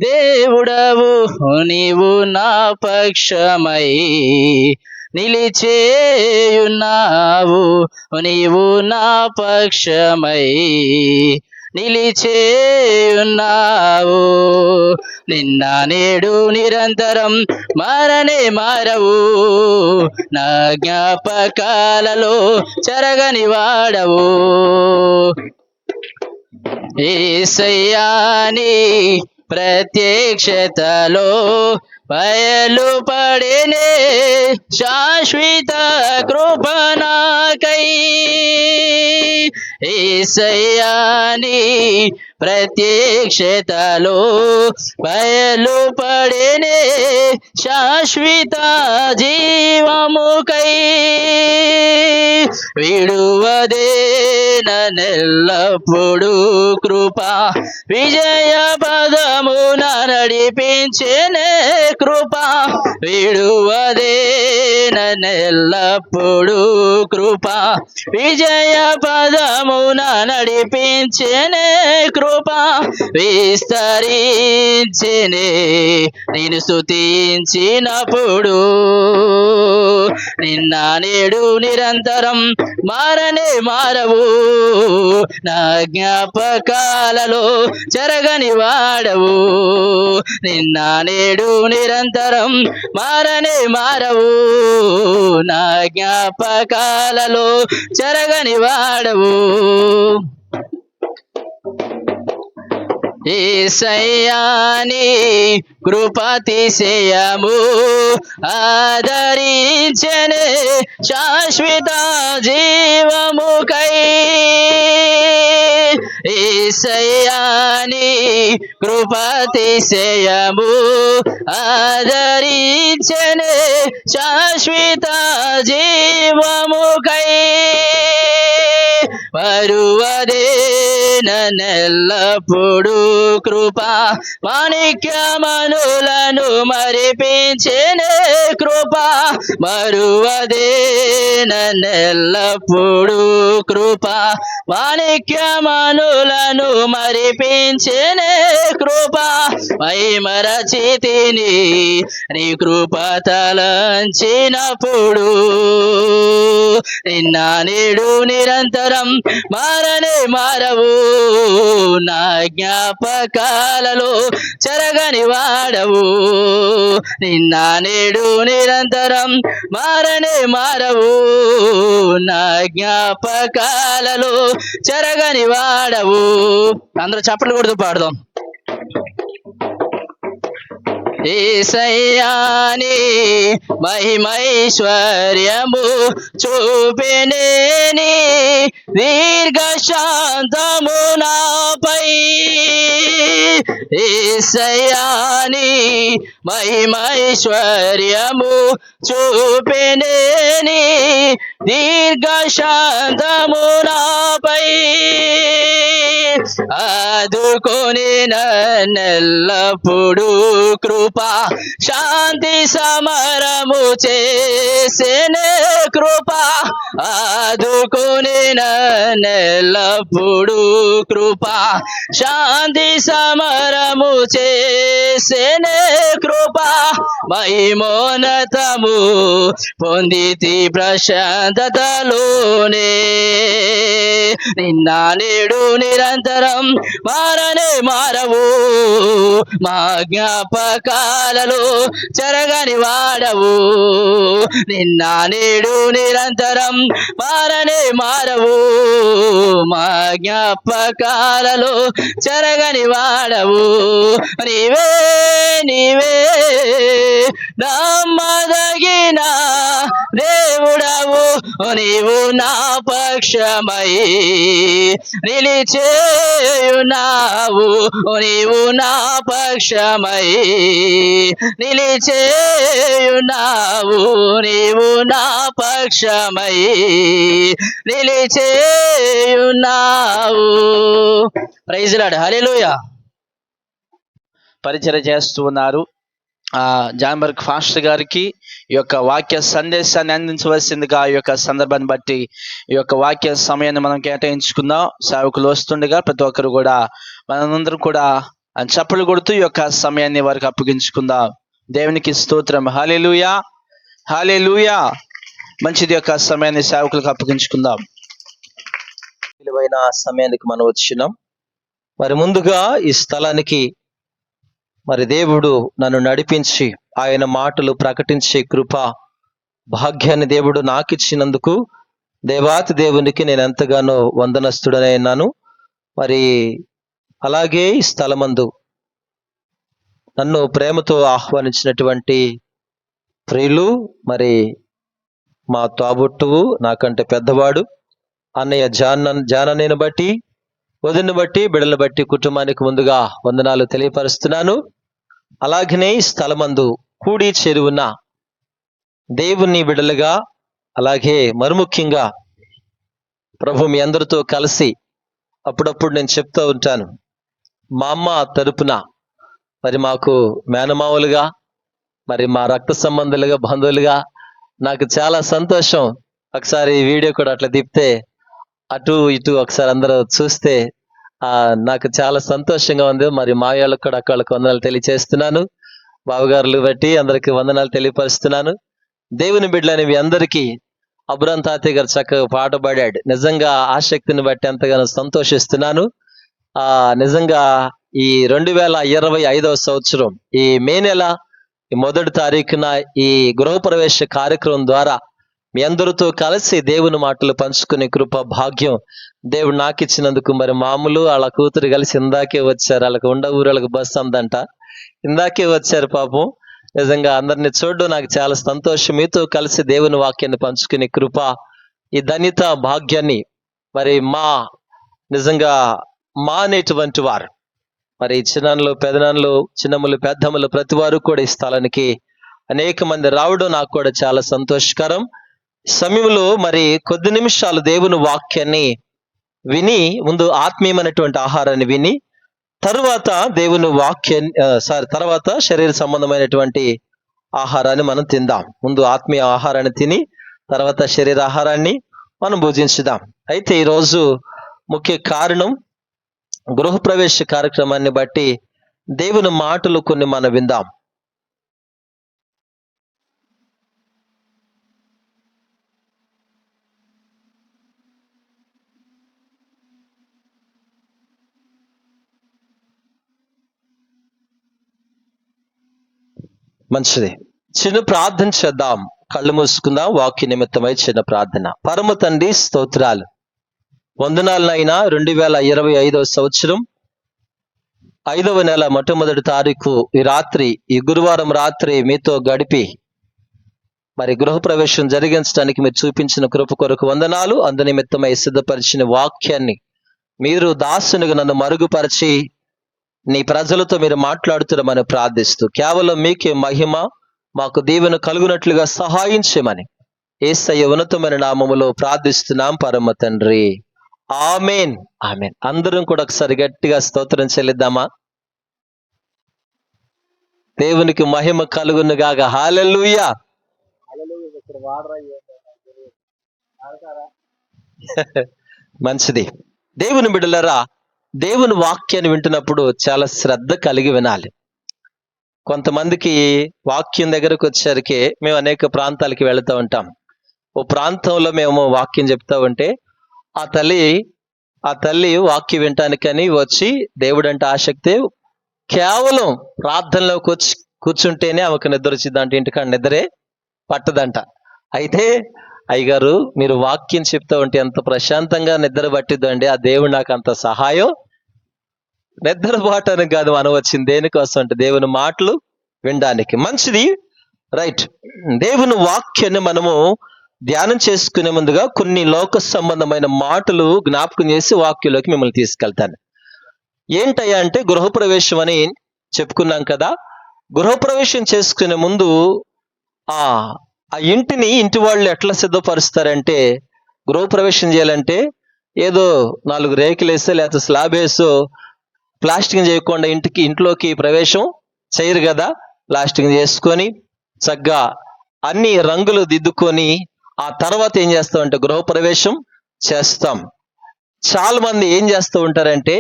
దేవుడవు నీవు నా పక్షమై నిలిచేయున్నావు, నీవు నా పక్షమై నిలిచేయున్నావు. నిన్న నేడు నిరంతరం మారనే మారవు, నా జ్ఞాపకాలలో చెరగని వాడవు. యేసయ్యా నీ ప్రత్యక్షతలో బయలుపడెనే శాశ్వత కృప నాకై. యేసయ్యా నీ ప్రత్యక్షతలో బయలుపడెనే శాశ్వత జీవముకై. విడువదే నన్నెల్లప్పుడు కృప, విజయ పదమున నడిపించేనే కృప. విడువదే నన్నెల్లప్పుడు కృప, విజయ పదమున నడిపించేనే కృప. విస్తరించేనే నేను స్తుతించినప్పుడు, నిన్న నేడు నిరంతరం మారనే మారవు, నా జ్ఞాపకాలలో చెరగని వాడవు. నిన్న నేడు నిరంతరం మారనే మారవు, నా జ్ఞాపకాలలో చెరగని వాడవు. యేసయ్యా నీ కృపాతిశయము ఆదరించెనే శాశ్వత జీవముకై. యేసయ్యా నీ కృపాతిశయము ఆదరించెనే శాశ్వత జీవముకై. మరువదే నన్నెల్లప్పుడు కృప, మాణిక్యమణులను మరిపించేనే కృప. మరువదే నన్నెల్లప్పుడు కృప, మాణిక్యమణులను మరిపించేనే కృప. మైమరచితిని నీ కృప తలంచినప్పుడు, నిన్న నేడు నిరంతరం మారనే మారవు, నా జ్ఞాపకాలలో చెరగని వాడవు. నిన్న నేడు నిరంతరం మారనే మారవు, నా జ్ఞాపకాలలో చెరగని వాడవు. అందరూ చప్పట్లు కొడుతూ పాడదాం. యేసయ్యా నీ మహిమైశ్వర్యము చూపెనే నీ దీర్ఘశాంతము నాపై. యేసయ్యా నీ మహిమైశ్వర్యము చూపెనే నీ దీర్ఘశాంతము నాపై. ఆదుకొని నన్నెల్లప్పుడు కృప, శాంతి సమరము చేసేనే కృప. ఆదుకొని నన్నెల్లప్పుడు కృప, శాంతి సమరము చేసేనే కృప. మహిమోన్నతము పొందితి ప్రశాంతతలోనే, నిన్న నేడు నిరంతరం మారనే మారవు, మా జ్ఞాపకాలలో చెరగని వాడవు. నిన్న నేడు నిరంతరం మారనే మారవు, మా జ్ఞాపకాలలో చెరగని వాడవు. నీవే నీవే నమ్మదగిన దేవుడవు, నీవు నా పక్షమై నిలిచేయున్నావు, నీవు నా పక్షమై నిలిచేయున్నావు, నీవు నా పక్షమై నిలిచేయున్నావు. ప్రైజ్ లార్డ్, హల్లెలూయా. పరిచర్య చేస్తూ ఉన్నారు జాన్బర్గ్ ఫాస్టర్ గారికి ఈ యొక్క వాక్య సందేశాన్ని అందించవలసిందిగా ఈ యొక్క సందర్భాన్ని బట్టి ఈ యొక్క వాక్య సమయాన్ని మనం కేటాయించుకుందాం. సేవకులు వస్తుండగా ప్రతి ఒక్కరు కూడా మనందరూ కూడా అని చప్పలు కొడుతూ ఈ యొక్క సమయాన్ని వారికి అప్పగించుకుందాం. దేవునికి స్తోత్రం. హల్లెలూయా, హల్లెలూయా. మంచిది, యొక్క సమయాన్ని సేవకులకు అప్పగించుకుందాం. విలువైన సమయానికి మనం వచ్చినాం. మరి ముందుగా ఈ స్థలానికి మరి దేవుడు నన్ను నడిపించి ఆయన మాటలు ప్రకటించే కృప భాగ్యాన్ని దేవుడు నాకు ఇచ్చినందుకు దేవాతి దేవునికి నేను ఎంతగానో వందనస్తుడనై ఉన్నాను. మరి అలాగే ఈ స్థలమందు నన్ను ప్రేమతో ఆహ్వానించినటువంటి ప్రియులు, మరి మా తోబుట్టువు, నాకంటే పెద్దవాడు అన్నయ్య జానన్నను బట్టి, వదినను బట్టి, బిడ్డలను బట్టి కుటుంబానికి ముందుగా వందనాలు తెలియపరుస్తున్నాను. అలాగనే ఈ స్థలమందు కూడి చేరువున్న దేవుని బిడ్డలుగా, అలాగే మరుముఖ్యంగా ప్రభు మీ అందరితో కలిసి అప్పుడప్పుడు నేను చెప్తూ ఉంటాను, మా అమ్మ తరపున మరి మాకు మేనమావులుగా, మరి మా రక్త సంబంధులుగా, బంధువులుగా నాకు చాలా సంతోషం. ఒకసారి ఈ వీడియో కూడా అట్లా తిప్పితే అటు ఇటు ఒకసారి అందరూ చూస్తే నాకు చాలా సంతోషంగా ఉంది. మరి మా వాళ్ళకి కూడా అక్కడికి వందనాలు తెలియచేస్తున్నాను. బావగారులు బట్టి అందరికి వందనాలు తెలియపరుస్తున్నాను. దేవుని బిడ్డలని మీ అందరికీ అబ్రాం తాతయ్య గారు చక్కగా పాట పాడాడు. నిజంగా ఆసక్తిని బట్టి ఎంతగానో సంతోషిస్తున్నాను. నిజంగా ఈ 2025వ సంవత్సరం ఈ మే నెల ఈ 1వ తారీఖున ఈ గృహప్రవేశ కార్యక్రమం ద్వారా మీ అందరితో కలిసి దేవుని మాటలు పంచుకునే కృప భాగ్యం దేవుడు నాకు ఇచ్చినందుకు, మరి మామూలు వాళ్ళ కూతురు కలిసి ఇందాకే వచ్చారు. వాళ్ళకి ఉండ ఊరలకు బస్సు అందంట, ఇందాకే వచ్చారు పాపం. నిజంగా అందరిని చూడడం నాకు చాలా సంతోషం. మీతో కలిసి దేవుని వాక్యాన్ని పంచుకునే కృప, ఈ ధన్యత భాగ్యాన్ని మరి నిజంగా మా అనేటువంటి వారు, మరి చిన్నలు పెదనాన్నలు, చిన్నములు పెద్దములు ప్రతి వారు కూడా ఈ స్థలానికి అనేక మంది రావడం నాకు కూడా చాలా సంతోషకరం. సమయంలో మరి కొద్ది నిమిషాలు దేవుని వాక్యాన్ని విని, ముందు ఆత్మీయమైనటువంటి ఆహారాన్ని విని, తర్వాత దేవుని తర్వాత శరీర సంబంధమైనటువంటి ఆహారాన్ని మనం తిందాం. ముందు ఆత్మీయ ఆహారాన్ని తిని తర్వాత శరీర ఆహారాన్ని మనం భుజించుదాం. అయితే ఈరోజు ముఖ్య కారణం గృహప్రవేశ కార్యక్రమాన్ని బట్టి దేవుని మాటలు కొన్ని మనం విందాం. మంచిది, చిన్న ప్రార్థన చేద్దాం. కళ్ళు మూసుకుందాం. వాక్య నిమిత్తమై చిన్న ప్రార్థన. పరమ తండ్రి స్తోత్రాలు, వందనాలనైనా 2025వ సంవత్సరం 5వ నెల మొట్టమొదటి తారీఖు ఈ గురువారం రాత్రి మీతో గడిపి మరి గృహప్రవేశం జరిగించడానికి మీరు చూపించిన కృప కొరకు వందనాలు. అందు నిమిత్తమై సిద్ధపరిచిన వాక్యాన్ని మీరు దాసునిగా నన్ను మరుగుపరిచి నీ ప్రజలతో మీరు మాట్లాడుతున్నామని ప్రార్థిస్తూ, కేవలం మీకే మహిమ మాకు దీవెన కలుగునట్లుగా సహాయం చేయమని యేసయ్య ఉన్నతమైన నామములో ప్రార్థిస్తున్నాం పరమ తండ్రి, ఆమేన్, ఆమేన్. అందరం కూడా ఒకసారి గట్టిగా స్తోత్రం చెల్లిద్దామా? దేవునికి మహిమ కలుగును గాక. హల్లెలూయా. మంచిది. దేవుని బిడ్డలారా, దేవుని వాక్యాన్ని వింటున్నప్పుడు చాలా శ్రద్ధ కలిగి వినాలి. కొంతమందికి వాక్యం దగ్గరకు వచ్చేసరికి మేము అనేక ప్రాంతాలకి వెళుతూ ఉంటాం. ఓ ప్రాంతంలో మేము వాక్యం చెప్తా ఉంటే ఆ తల్లి వాక్యం వినటానికని వచ్చి దేవుడంటే ఆసక్తి, కేవలం ప్రార్థనలోకి వచ్చి కూర్చుంటేనే ఆమెకు నిద్ర వచ్చిందంట. ఇంటికాడ నిద్రే పట్టదంట. అయితే అయ్యగారు మీరు వాక్యం చెప్తా ఉంటే ఎంత ప్రశాంతంగా నిద్ర పట్టిద్దండి. ఆ దేవుడు నాకు అంత సహాయం. నిద్రపోవటానికి కాదు మనం వచ్చింది, దేనికోసం అంటే దేవుని మాటలు వినడానికి. మంచిది, రైట్. దేవుని వాక్యాన్ని మనము ధ్యానం చేసుకునే ముందుగా కొన్ని లోక సంబంధమైన మాటలు జ్ఞాపకం చేసి వాక్యంలోకి మిమ్మల్ని తీసుకెళ్తాను. ఏంటయ్యా అంటే, గృహప్రవేశం అని చెప్పుకున్నాం కదా. గృహప్రవేశం చేసుకునే ముందు ఆ ఇంటి వాళ్ళు ఎట్లా సిద్ధపరుస్తారంటే, గృహప్రవేశం చేయాలంటే ఏదో 4 రేకులు వేసో లేకపోతే స్లాబ్ వేసో ప్లాస్టింగ్ చేయకుండా ఇంట్లోకి ప్రవేశం చేయరు కదా. ప్లాస్టింగ్ చేసుకొని చక్కగా అన్ని రంగులు దిద్దుకొని ఆ తర్వాత ఏం చేస్తామంటే గృహప్రవేశం చేస్తాం. చాలా మంది ఏం చేస్తూ ఉంటారంటే,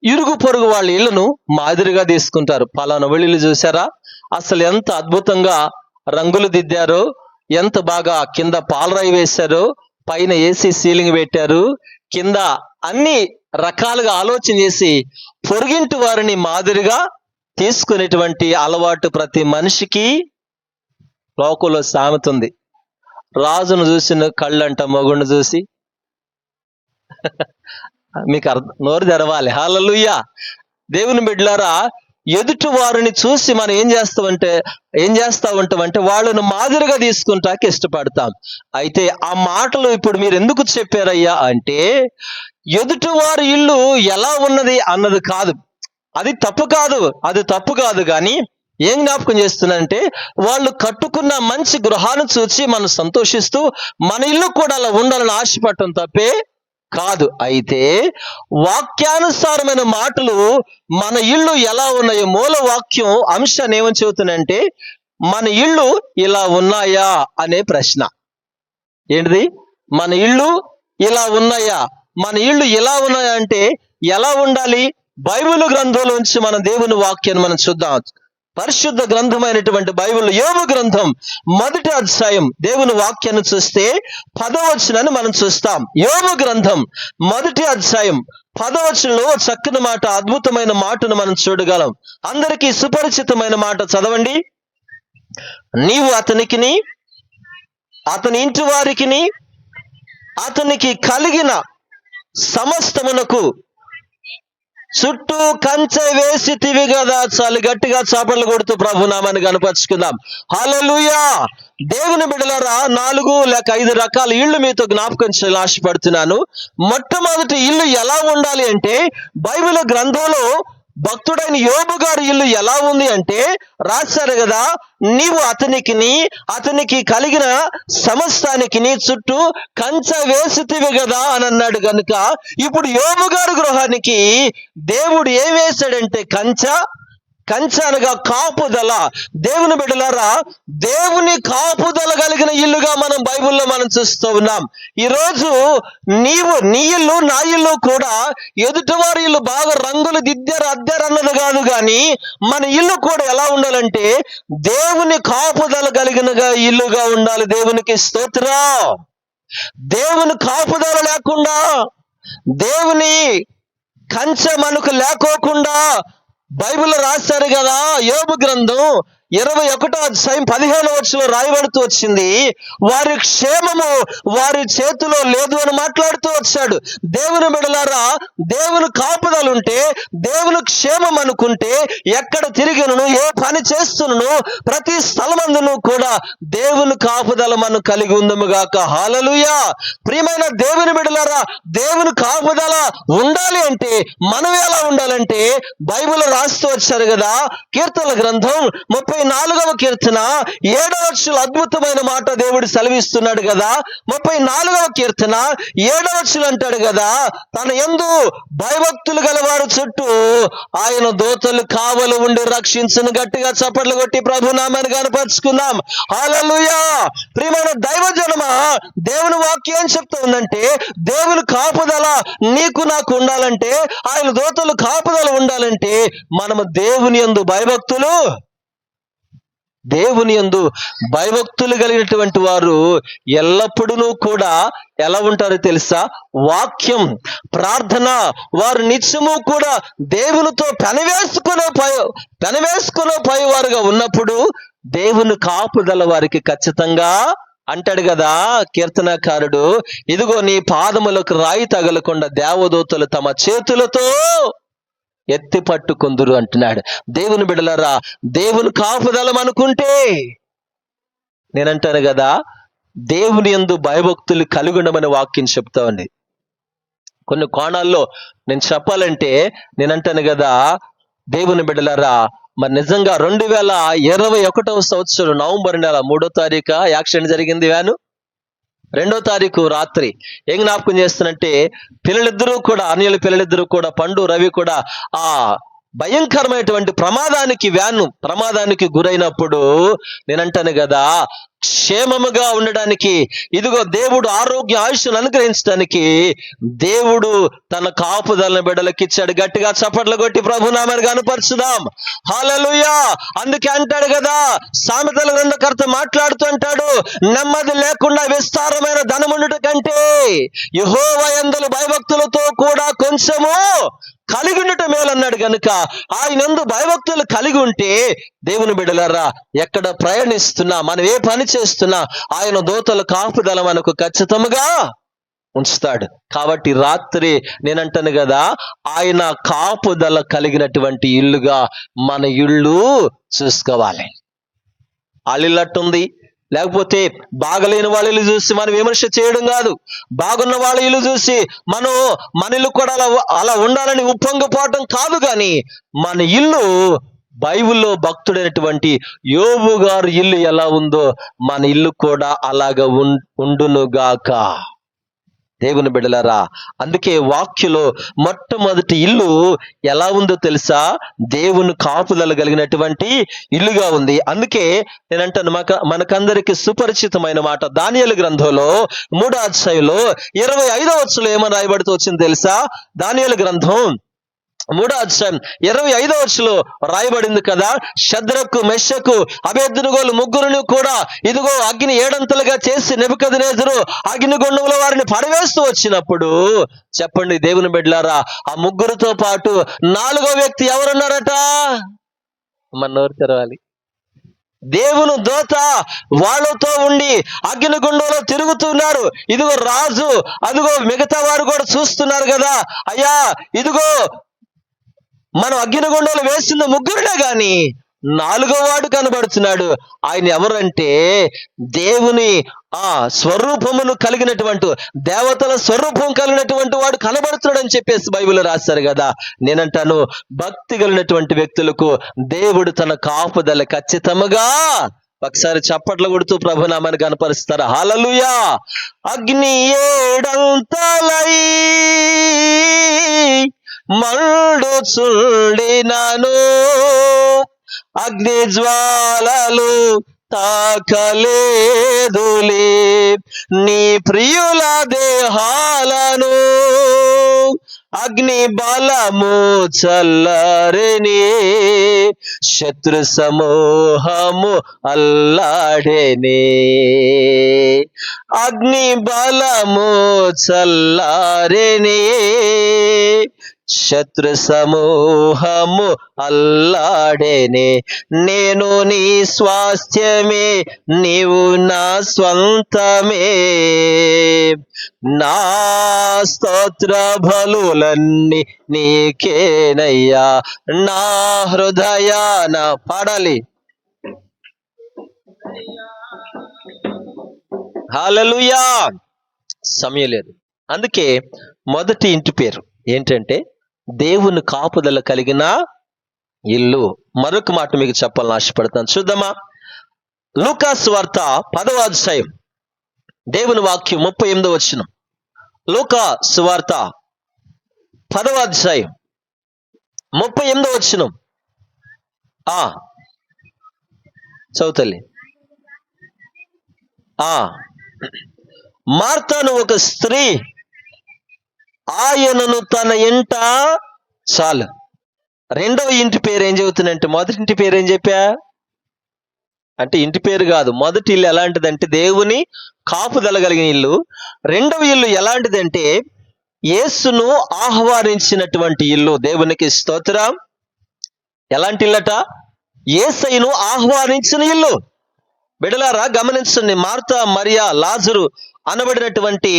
ఇరుగు పొరుగు వాళ్ళ ఇళ్లను మాదిరిగా తీసుకుంటారు. పలానా ఇల్లు చూసారా, అసలు ఎంత అద్భుతంగా రంగులు దిద్దారో, ఎంత బాగా కింద పాలరాయి వేశారో, పైన ఏసీ సీలింగ్ పెట్టారు, కింద అన్ని రకాలుగా ఆలోచన చేసి పొరుగింటి వారిని మాదిరిగా తీసుకునేటువంటి అలవాటు ప్రతి మనిషికి లోకంలో సామెత ఉంది. రాజును చూసిన కళ్ళంట మొగుడిని చూసి మీకు నోరు తెరవాలి. హల్లెలూయా. దేవుని బిడ్డలారా, ఎదుటి వారిని చూసి మనం ఏం చేస్తా ఉంటామంటే వాళ్ళను మాదిరిగా తీసుకుంటాకి ఇష్టపడతాం. అయితే ఆ మాటలు ఇప్పుడు మీరు ఎందుకు చెప్పారయ్యా అంటే, ఎదుటి వారి ఇల్లు ఎలా ఉన్నది అన్నది కాదు, అది తప్పు కాదు కానీ ఏం జ్ఞాపకం చేస్తున్నానంటే, వాళ్ళు కట్టుకున్న మంచి గృహాన్ని చూసి మనం సంతోషిస్తూ మన ఇల్లు కూడా అలా ఉండాలని ఆశపడటం తప్పే కాదు. అయితే వాక్యానుసారమైన మాటలు మన ఇల్లు ఎలా ఉన్నాయో, మూల వాక్యం అంశాన్ని ఏమని చెబుతున్నాయంటే, మన ఇల్లు ఇలా ఉన్నాయా అనే ప్రశ్న. ఏంటిది? మన ఇల్లు ఇలా ఉన్నాయా? మన ఇల్లు ఇలా ఉన్నాయా అంటే ఎలా ఉండాలి? బైబిల్ గ్రంథంలోంచి మన దేవుని వాక్యాన్ని మనం చూద్దాం. పరిశుద్ధ గ్రంథమైనటువంటి బైబిల్ యోబు గ్రంథం 1వ అధ్యాయం దేవుని వాక్యాన్ని చూస్తే 10వ వచనాన్ని మనం చూస్తాం. యోబు గ్రంథం 1వ అధ్యాయం 10వ వచనంలో చక్కని మాట, అద్భుతమైన మాటను మనం చూడగలం. అందరికీ సుపరిచితమైన మాట చదవండి. నీవు అతనికిని, అతని ఇంటి వారికిని, అతనికి కలిగిన సమస్తమునకు చుట్టూ కంచె వేసితివి కదా. చాలు గట్టిగా చప్పట్లు కొడుతూ ప్రభు నామాన్ని కనపరుచుకుందాం. హల్లెలూయా. దేవుని బిడ్డలారా, 4 లేక 5 రకాల ఇళ్ళు మీతో జ్ఞాపకం చేయాలని ఆశపడుతున్నాను. మొట్టమొదటి ఇల్లు ఎలా ఉండాలి అంటే, బైబిల్ గ్రంథంలో భక్తుడైన యోబు గారి ఇల్లు ఎలా ఉంది అంటే రాశారు కదా, నీవు అతనికిని, అతనికి కలిగిన సమస్తానికి చుట్టూ కంచె వేసితివి కదా అని అన్నాడు. కనుక ఇప్పుడు యోబు గారి గృహానికి దేవుడు ఏం వేశాడంటే కంచె అనగా కాపుదల. దేవుని బిడ్డలారా, దేవుని కాపుదల కలిగిన ఇల్లుగా మనం బైబిల్లో మనం చూస్తూ ఉన్నాం. ఈరోజు నీ ఇల్లు నా ఇల్లు కూడా ఎదుటివారి ఇల్లు బాగా రంగులు అద్దారు అన్నది కాదు, కానీ మన ఇల్లు కూడా ఎలా ఉండాలంటే దేవుని కాపుదల కలిగిన ఇల్లుగా ఉండాలి. దేవునికి స్తోత్రం. దేవుని కాపుదల లేకుండా, దేవుని కంచె మనకు లేకోకుండా బైబిల్లో రాశారు కదా. యోబు గ్రంథం 21వ అధ్యాయం 15వ వచనంలో రాయబడుతూ వచ్చింది, వారి క్షేమము వారి చేతిలో లేదు అని మాట్లాడుతూ వచ్చాడు. దేవుని బిడ్డలారా, దేవుని కాపుదలు ఉంటే, దేవుని క్షేమం అనుకుంటే, ఎక్కడ తిరిగినను, ఏ పని చేస్తున్నను, ప్రతి స్థలమందును కూడా దేవుని కాపుదల మనం కలిగి ఉందము గాక. హల్లెలూయా. ప్రియమైన దేవుని బిడ్డలారా, దేవుని కాపుదల ఉండాలి అంటే మనం ఎలా ఉండాలంటే బైబిల్ రాస్తూ వచ్చారు కదా. కీర్తనల గ్రంథం 34వ కీర్తన 7వ వచనం అద్భుతమైన మాట దేవుడు సెలవిస్తున్నాడు కదా. 34వ కీర్తన 7వ వచనం అంటాడు కదా, తన యందు భయభక్తులు గలవారు చుట్టూ ఆయన దూతలు కావలు ఉండి రక్షించును. గట్టిగా చప్పట్లు కొట్టి ప్రభు నామాన్ని కనపరుచుకుందాం. హల్లెలూయా. ప్రియమైన దైవజనమా, దేవుని వాక్యం ఏం చెప్తా ఉందంటే, దేవుని కాపుదల నీకు నాకు ఉండాలంటే, ఆయన దూతలు కాపుదల ఉండాలంటే మనము దేవుని యందు భయభక్తులు కలిగినటువంటి వారు ఎల్లప్పుడూ కూడా ఎలా ఉంటారో తెలుసా? వాక్యం, ప్రార్థన, వారు నిత్యము కూడా దేవునితో పెనవేసుకునే పైవారుగా ఉన్నప్పుడు దేవుని కాపుదల వారికి ఖచ్చితంగా అంటాడు కదా కీర్తనకారుడు, ఇదిగో నీ పాదములకు రాయి తగలకుండా దేవదూతలు తమ చేతులతో ఎత్తి పట్టుకుందురు అంటున్నాడు. దేవుని బిడ్డలారా, దేవుని కాపుదలం అనుకుంటే, నేనంటాను కదా, దేవుని యందు భయభక్తులు కలిగి ఉండమని వాక్యం చెప్తా ఉంది. కొన్ని కోణాల్లో నేను చెప్పాలంటే, నేనంటాను కదా దేవుని బిడ్డలారా, మరి నిజంగా 2021వ సంవత్సరం నవంబర్ నెల 3వ తారీఖు యాక్సిడెంట్ జరిగింది. వ్యాను 2వ తారీఖు రాత్రి ఏం జ్ఞాపకం చేస్తున్నంటే, పిల్లలిద్దరూ కూడా, అన్యుల పిల్లలిద్దరూ కూడా, పండు రవి కూడా ఆ భయంకరమైనటువంటి ప్రమాదానికి గురైనప్పుడు నేనంటాను కదా, క్షేమముగా ఉండడానికి, ఇదిగో దేవుడు ఆరోగ్య ఆయుష్ను అనుగ్రహించడానికి దేవుడు తన కాపుదలను బిడ్డలకు ఇచ్చాడు. గట్టిగా చప్పట్లు కొట్టి ప్రభునామాన్ని కనపరచుదాం. హల్లెలూయా. అందుకే అంటాడు కదా, సామెతల గ్రంథకర్త మాట్లాడుతూ అంటాడు, నెమ్మది లేకుండా విస్తారమైన ధనముండుట కంటే యెహోవా యందు భయభక్తులతో కూడా కొంచెము కలిగి ఉండటం మేలన్నాడు. గనుక ఆయనందు భయభక్తులు కలిగి ఉంటే దేవుని బిడ్డలారా, ఎక్కడ ప్రయాణిస్తున్నా, మనం ఏ పని చేస్తున్నా ఆయన దూతల కాపుదల మనకు ఖచ్చితంగా ఉంచుతాడు. కాబట్టి రాత్రి నేనంటాను కదా, ఆయన కాపుదల కలిగినటువంటి ఇల్లుగా మన ఇల్లు చూసుకోవాలి. అల్లిల్లట్టుంది, లేకపోతే బాగలేని వాళ్ళ ఇల్లు చూసి మనం విమర్శ చేయడం కాదు. బాగున్న వాళ్ళ ఇల్లు చూసి మన ఇల్లు కూడా అలా ఉండాలని ఉప్పొంగిపోవటం కాదు. కానీ మన ఇల్లు బైబిల్లో భక్తుడైనటువంటి యోబు గారు ఇల్లు ఎలా ఉందో మన ఇల్లు కూడా అలాగ ఉండునుగాక. దేవుని బిడ్డలారా, అందుకే వాక్యలో మొట్టమొదటి ఇల్లు ఎలా ఉందో తెలుసా? దేవుని కాపుదల కలిగినటువంటి ఇల్లుగా ఉంది. అందుకే నేనంటాను, మనకందరికి సుపరిచితమైన మాట దానియేలు గ్రంథంలో 3వ అధ్యాయంలో 25వ వచనంలో ఏమని రాయబడుతూ వచ్చింది తెలుసా? దానియేలు గ్రంథం 3వ అధ్యాయం 25వ వచనంలో రాయబడింది కదా, షద్రకు, మెషకు, అబేద్నెగోలు ముగ్గురుని కూడా ఇదిగో అగ్ని ఏడంతలుగా చేసి నెబుకద్నెజరు అగ్నిగుండంలో వారిని పడవేస్తూ వచ్చినప్పుడు, చెప్పండి దేవుని బిడ్డలారా, ఆ ముగ్గురుతో పాటు 4వ వ్యక్తి ఎవరున్నారట? మన నోరు తెరవాలి. దేవుని దూత వాళ్ళతో ఉండి అగ్నిగుండంలో తిరుగుతున్నారు. ఇదిగో రాజు, అదిగో మిగతా వారు కూడా చూస్తున్నారు కదా, అయ్యా ఇదిగో మనం అగ్నిగుండంలో వేసింది ముగ్గురునే, గాని 4వ వాడు కనబడుతున్నాడు. ఆయన ఎవరంటే దేవుని స్వరూపమును కలిగినటువంటి, దేవతల స్వరూపం కలిగినటువంటి వాడు కనబడుతున్నాడు అని చెప్పేసి బైబిల్లో రాశారు కదా. నేనంటాను, భక్తి కలిగినటువంటి వ్యక్తులకు దేవుడు తన కాపుదల ఖచ్చితంగా, ఒకసారి చప్పట్లు కొడుతూ ప్రభునామాన్ని కనపరుస్తారు. హల్లెలూయా. అగ్ని ఏడంతలై మండుచుండినను, అగ్ని జ్వాలలు తాకలేదులే నీ ప్రియుల దేహాలను, అగ్ని బలము చల్లరిని, శత్రు సమూహము అల్లాడేనే. అగ్ని బలము చల్లారిని, శత్రు సమూహము అల్లాడేనే. నేను నీ స్వాస్థ్యమే, నీవు నా స్వంతమే, నా స్తోత్ర బలులన్నీ నీకేనయ్యా, నా హృదయాన పాడాలి. హల్లెలూయా. సమయం లేదు. అందుకే మొదటి ఇంటి పేరు ఏంటంటే దేవుని కాపుదల కలిగిన ఇల్లు. మరొక మాట మీకు చెప్పాలని ఆశపడతాను, చూద్దామా? లూకా సువార్త 10వ అధ్యాయం దేవుని వాక్యం 38వ వచనం. లూకా సువార్త 10వ అధ్యాయం 38వ వచనం. చదువుతల్లి. మార్తాను ఒక స్త్రీ ఆయనను తన ఇంట చాలు. రెండవ ఇంటి పేరు ఏం చెబుతున్నంటే, మొదటి ఇంటి పేరు ఏం చెప్పా అంటే ఇంటి పేరు కాదు. మొదటి ఇల్లు ఎలాంటిదంటే దేవుని కాపుదల కలిగిన ఇల్లు. రెండవ ఇల్లు ఎలాంటిదంటే యేసును ఆహ్వానించినటువంటి ఇల్లు. దేవునికి స్తోత్రం. ఎలాంటి ఇల్లట? యేసయ్యను ఆహ్వానించిన ఇల్లు. బిడ్డలారా గమనించండి, మార్తా, మరియా, లాజరు అనబడినటువంటి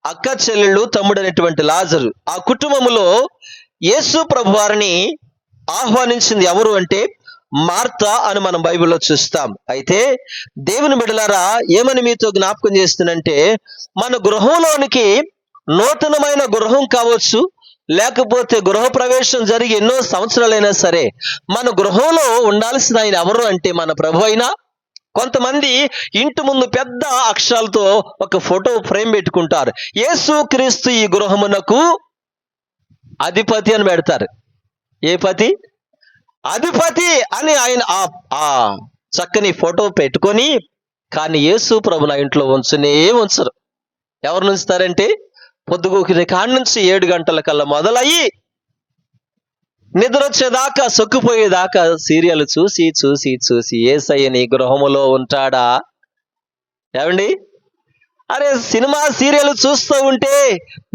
అక్క చెల్లెళ్ళు, తమ్ముడు అనేటువంటి లాజరు, ఆ కుటుంబములో యేసు ప్రభు వారిని ఆహ్వానించింది ఎవరు అంటే మార్తా అని మనం బైబిల్లో చూస్తాం. అయితే దేవుని బిడ్డలారా, ఏమని మీతో జ్ఞాపకం చేస్తున్నంటే, మన గృహంలోనికి నూతనమైన గృహం కావచ్చు, లేకపోతే గృహ ప్రవేశం జరిగి ఎన్నో సంవత్సరాలైనా సరే, మన గృహంలో ఉండాల్సిన ఆయన ఎవరు అంటే మన ప్రభు అయినా. కొంతమంది ఇంటి ముందు పెద్ద అక్షరాలతో ఒక ఫోటో ఫ్రేమ్ పెట్టుకుంటారు. యేసు క్రీస్తు ఈ గృహమునకు అధిపతి అని పెడతారు. ఏ పతి? అధిపతి అని ఆయన ఆ చక్కని ఫోటో పెట్టుకొని కానీ యేసు ప్రభు నా ఇంట్లో ఉంచనే ఉంచరు. ఎవరు ఉంచుతారంటే పొద్దుగూకిన కాడి నుంచి 7 గంటల కల్లా మొదలయ్యి నిద్ర వచ్చేదాకా, సొక్కుపోయేదాకా సీరియల్ చూసి చూసి చూసి యేసయ్య నీ గృహములో ఉంటాడా? ఏమండి, అరే సినిమా సీరియల్ చూస్తూ ఉంటే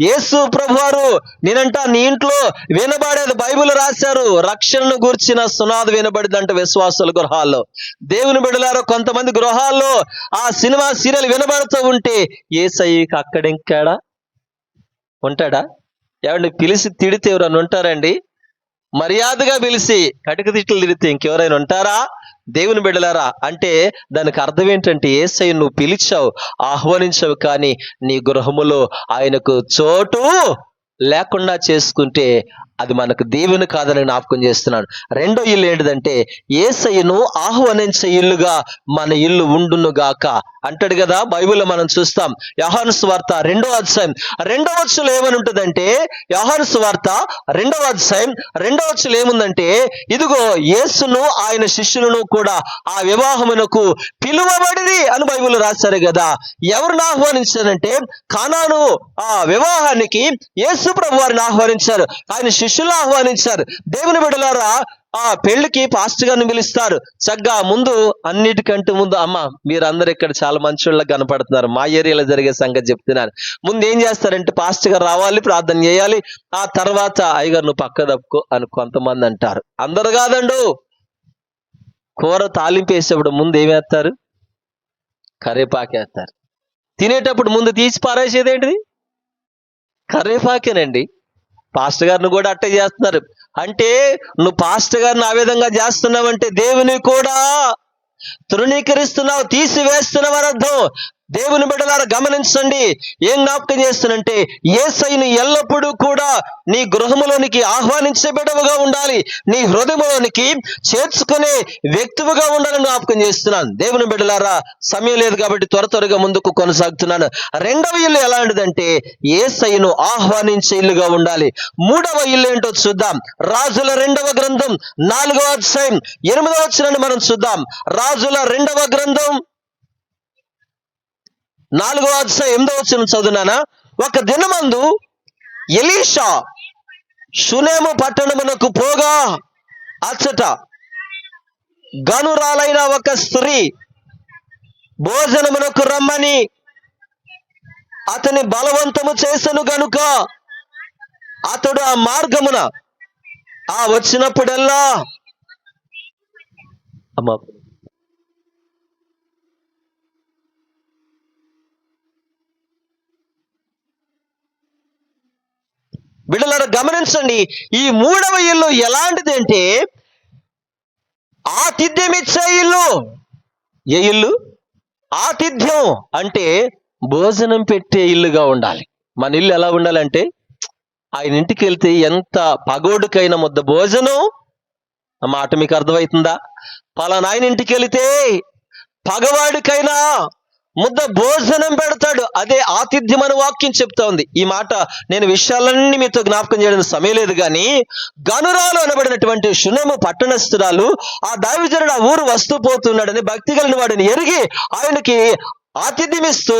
యేసు ప్రభువారు నేనంట నీ ఇంట్లో వినబడేది, బైబిల్ రాశారు, రక్షణను గూర్చిన సునాదు వినబడిదంట విశ్వాసుల గృహాల్లో. దేవుని బిడ్డలారో కొంతమంది గృహాల్లో ఆ సినిమా సీరియల్ వినబడుతూ ఉంటే యేసయ్యకి అక్కడింకాడా ఉంటాడా? ఏమండి, పిలిచి తిడితే ఎవరైనా ఉంటారండి? మర్యాదగా పిలిచి కటిక తిట్లు తిడితే ఇంకెవరైనా ఉంటారా? దేవుని బిడ్డలారా, అంటే దానికి అర్థం ఏంటంటే యేసయ్య నువ్వు పిలిచావు, ఆహ్వానించావు, కానీ నీ గృహములో ఆయనకు చోటు లేకుండా చేసుకుంటే అది మనకు దేవుని కాదని జ్ఞాపకం చేస్తున్నాను. రెండో ఇల్లు ఏంటిదంటే యేసయ్యను ఆహ్వానించే ఇల్లుగా మన ఇల్లు ఉండును గాక అంటాడు కదా. బైబిల్లో మనం చూస్తాం, యోహాను సువార్త 2వ అధ్యాయం 2వ వచనంలో ఏమని ఉంటుందంటే, యోహాను సువార్త 2వ అధ్యాయం 2వ వచనంలో ఏముందంటే, ఇదిగో యేసును ఆయన శిష్యులను కూడా ఆ వివాహమునకు పిలువబడిరి అని బైబిల్ రాశారు కదా. ఎవరిని ఆహ్వానించారంటే కానాను ఆ వివాహానికి యేసు ప్రభు వారిని ఆహ్వానించారు, ఆయన శిష్యులు ఆహ్వానించారు. దేవుని బిడ్డలారా, ఆ పెళ్లికి పాస్టర్ గారిని పిలుస్తారు. చక్కగా ముందు, అన్నిటికంటే ముందు, అమ్మ మీరందరూ ఇక్కడ చాలా మంచోళ్ళకి కనపడుతున్నారు, మా ఏరియాలో జరిగే సంగతి చెప్తున్నాను. ముందు ఏం చేస్తారంటే పాస్టర్ గారు రావాలి, ప్రార్థన చేయాలి, ఆ తర్వాత అయ్యగారు నువ్వు పక్క తప్పుకో అని కొంతమంది అంటారు. అందరు కాదండు. కూర తాలింపు వేసేప్పుడు ముందు ఏమేస్తారు? కరేపాకేస్తారు. తినేటప్పుడు ముందు తీసి పారేసేది ఏంటిది? కరేపాకేనండి. పాస్టర్ గారిని కూడా అట్టే చేస్తున్నారు. అంటే నువ్వు పాస్టర్ గారిని ఆ విధంగా చేస్తున్నావంటే దేవుని కూడా తృణీకరిస్తున్నావు, తీసివేస్తున్నావు అని అర్థం. దేవుని బిడ్డలారా గమనించండి, ఏం జ్ఞాపకం చేస్తున్నంటే యేసయ్యని ఎల్లప్పుడూ కూడా నీ గృహములోనికి ఆహ్వానించే బిడ్డవుగా ఉండాలి, నీ హృదయంలోనికి చేర్చుకునే వ్యక్తిగా ఉండాలని జ్ఞాపకం చేస్తున్నాను. దేవుని బిడ్డలారా, సమయం లేదు కాబట్టి త్వరగా ముందుకు కొనసాగుతున్నాను. రెండవ ఇల్లు ఎలాంటిదంటే యేసయ్యను ఆహ్వానించే ఇల్లుగా ఉండాలి. మూడవ ఇల్లు ఏంటో చూద్దాం. రాజుల 2వ గ్రంథం 4వ అధ్యాయం 8వ వచనాన్ని మనం చూద్దాం. రాజుల 2వ గ్రంథం 4వ అధ్యాయం 8వ వచనం చదువునానా. ఒక దినమందు ఎలీషా షునేము పట్టణమునకు పోగా అచ్చట గనురాలైన ఒక స్త్రీ భోజనమునకు రమ్మని అతని బలవంతము చేసెను గనుక అతడు ఆ మార్గమున వచ్చినప్పుడల్లా అమ్మ బిడ్డలారా గమనించండి, ఈ మూడవ ఇల్లు ఎలాంటిది అంటే ఆతిథ్యం ఇచ్చే ఇల్లు. ఏ ఇల్లు? ఆతిథ్యం అంటే భోజనం పెట్టే ఇల్లుగా ఉండాలి. మన ఇల్లు ఎలా ఉండాలంటే ఆయన ఇంటికి వెళ్తే ఎంత పగోడుకైన ముద్ద భోజనం, ఆ మాట మీకు అర్థమవుతుందా? పలానా ఆయన ఇంటికి వెళితే పగవాడికైనా ముద్ద భోజనం పెడతాడు. అదే ఆతిథ్యం అని వాక్యం చెప్తా ఉంది. ఈ మాట నేను విషయాలన్నీ మీతో జ్ఞాపకం చేయడానికి సమయం లేదు, కానీ గనురాలు అనబడినటువంటి షునేము పట్టణస్థురాలు ఆ దైవజనుడు ఆ ఊరు వస్తూ పోతున్నాడని భక్తి కలిగిన వాడిని ఎరిగి ఆయనకి ఆతిథ్యం ఇస్తూ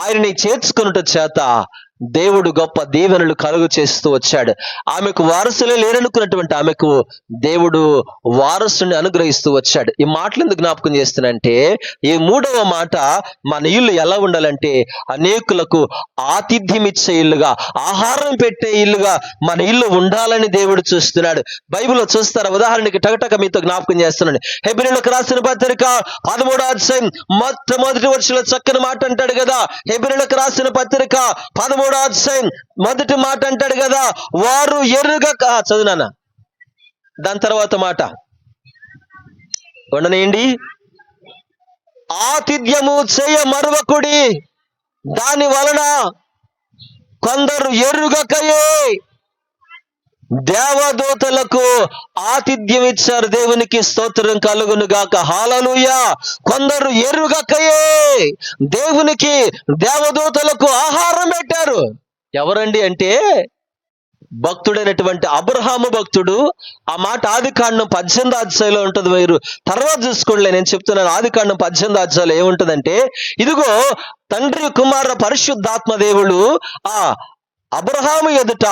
ఆయనని చేర్చుకున్నట చేత దేవుడు గొప్ప దీవెనలు కలుగు చేస్తూ వచ్చాడు. ఆమెకు వారసులే లేరనుకున్నటువంటి ఆమెకు దేవుడు వారసుని అనుగ్రహిస్తూ వచ్చాడు. ఈ మాటలు ఎందుకు జ్ఞాపకం చేస్తున్నానంటే, ఈ మూడవ మాట మన ఇల్లు ఎలా ఉండాలంటే అనేకులకు ఆతిథ్యం ఇచ్చే ఇల్లుగా, ఆహారం పెట్టే ఇల్లుగా మన ఇల్లు ఉండాలని దేవుడు చూస్తున్నాడు. బైబిల్లో చూస్తారా? ఉదాహరణకి టగటక మీతో జ్ఞాపకం చేస్తున్నాను. హెబ్రీయులకు రాసిన పత్రిక 13వ అధ్యాయం మొట్టమొదటి వచనంలో చక్కని మాట అంటాడు కదా. హెబ్రీయులకు రాసిన పత్రిక 13వ అధ్యాయం మొదటి మాట అంటాడు కదా, వారు ఎరుగక, చదువునానా దాని తర్వాత మాట ఉండనేయండి. ఆతిథ్యము చేయ మరువకుడి, దాని వలన కొందరు ఎరుగకయే దేవదూతలకు ఆతిథ్యం ఇచ్చారు. దేవునికి స్తోత్రం కలుగును గాక. హల్లెలూయా. కొందరు ఎరుగకయే దేవునికి దేవదూతలకు ఆహారం పెట్టారు. ఎవరండి అంటే భక్తుడైనటువంటి అబ్రహాము భక్తుడు. ఆ మాట ఆదికాండం 18 అధ్యాయంలో ఉంటుంది. మీరు తర్వాత చూసుకోండి, నేను చెప్తున్నాను. ఆదికాండం 18 అధ్యాయంలో ఏముంటదంటే, ఇదిగో తండ్రి కుమార పరిశుద్ధాత్మ దేవుడు ఆ అబ్రహాము ఎదుట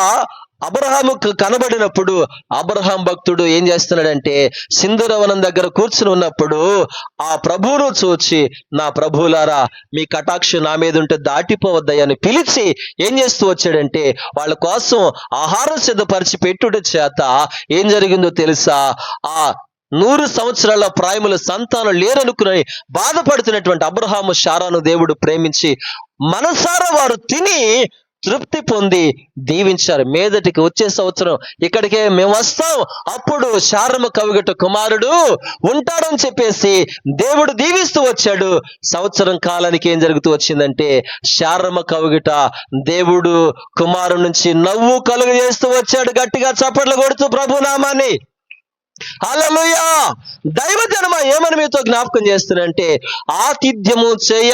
అబ్రహాముకు కనబడినప్పుడు అబ్రహాం భక్తుడు ఏం చేస్తున్నాడంటే, సింధూరవనం దగ్గర కూర్చుని ఉన్నప్పుడు ఆ ప్రభువును చూచి, నా ప్రభువులారా మీ కటాక్షం నా మీద ఉంటే దాటిపోవద్దయ్యని పిలిచి ఏం చేస్తూ వచ్చాడంటే, వాళ్ళ కోసం ఆహారం సిద్ధపరిచి పెట్టుట చేత ఏం జరిగిందో తెలుసా? ఆ 100 సంవత్సరాల ప్రాయముల సంతానం లేరనుకుని బాధపడుతున్నటువంటి అబ్రహాము శారాను దేవుడు ప్రేమించి మనసారా వారు తిని తృప్తి పొంది దీవించారు. మీదటికి వచ్చే సంవత్సరం ఇక్కడికే మేము వస్తాం, అప్పుడు శారమ కవిగట కుమారుడు ఉంటాడని చెప్పేసి దేవుడు దీవిస్తూ వచ్చాడు. సంవత్సరం కాలానికి ఏం జరుగుతూ వచ్చిందంటే, శారమ కవిగట దేవుడు కుమారుడు నుంచి నవ్వు కలుగజేస్తూ వచ్చాడు. గట్టిగా చప్పట్లు కొడుతూ ప్రభునామాన్ని. హల్లెలూయా. దైవజనమ ఏమని మీతో జ్ఞాపకం చేస్తున్నంటే, ఆతిథ్యము చేయ